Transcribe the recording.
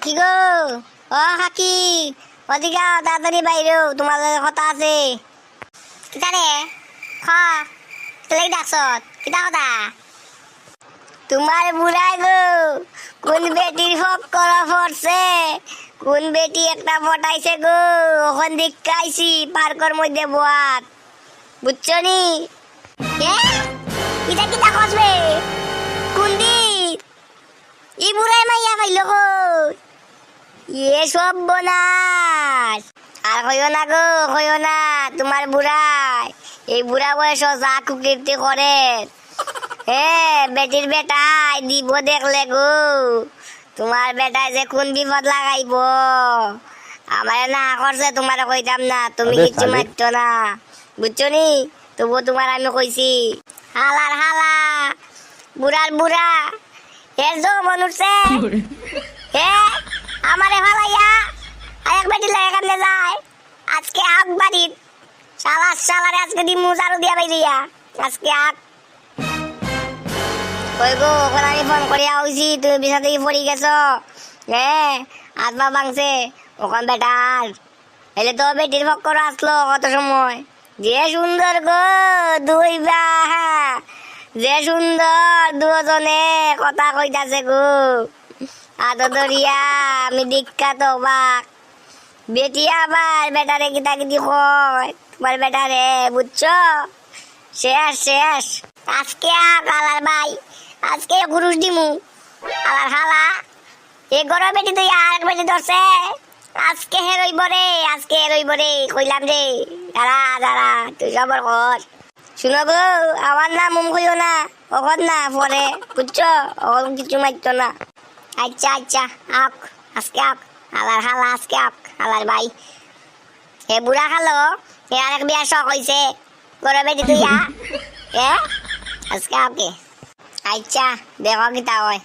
কাকি গো, ও কাকি, ওদিকে আও, তাড়াতাড়ি বাইরেও, তোমার লগে কথা আছে। কিতা রে? খা, তুই ডাকছত, কিতা কথা? তোমার বুড়াই গো, কোন বেটির ফক করা পড়ছে, কোন বেটি একটা পটাইছে গো, ওখান দিকাইছি পার্কর মধ্যে বোয়াত, বুঝছো নি? ইটা কিতা কসবে? কোন দিক? ই বুড়াই মাইয়া পাইল গো, ইয়ে সব বনাস। আর কইও না গো, কইও না, তোমার বুড়াই এই বুড়া বয়স যা কুকীর্তি করে, বেটির বেটাই দিব দেখলে গো, তোমার বেটায় যে কোন বিপদ লাগাইব, আমার না করছে, তোমার কইতাম না, তুমি কিছু মারতো না, বুঝছো নি? তবু তোমার আমি কইছি, হালার হালা, বুড়ার বুড়া, এর যৌবন উঠছে, আমারে ফালাইয়া আরেক বেটি লাগে কামনে যায়, আজকে আগ বাড়ির শালারে আজকে দি মুজারু দিয়া বাইরিয়া, আজকে আগ। কই গো, ওখানে আমি ফোন করিয়া হইছি, তুমি বিছা থেকে পড়ি গেছো, আত্মা ভাঙছে ওখান বেটার, এলে তো বেটির ফক্কর আসলো কত সময়, যে সুন্দর গো দুই বা, যে সুন্দর দুজনে কথা কইতাছে গো, আতো দরিয়া আমি দীক্ষাত অবাক, বেটি আবার বেটারে কিতা কিতি কয়, তোমার বেটারে, বুঝছো? শেষ শেষ, আজকে আলার ভাই, আজকে গুরুষ দিমু, আলার হালা, এ গরম বেটি তুই আর বেটি ধরছে, আজকে হে রইব রে, আজকে রইব রে, কইলাম রে, দাঁড়া দাঁড়া, তুই সবর কর। শুনো গো, আমার না মুম কইও না, ওখন না পরে, বুঝছো? ওখন কিছু মারতো না। আচ্ছা আচ্ছা, আক, আজকে আক, আলার হালা আজকে আক, আলার ভাই। হে বুড়া খালো, হে আরেক বিয়া শখ হইছে, গরম বেটি তুই আজকে আকে, আচ্ছা দেখো কিতা হয়।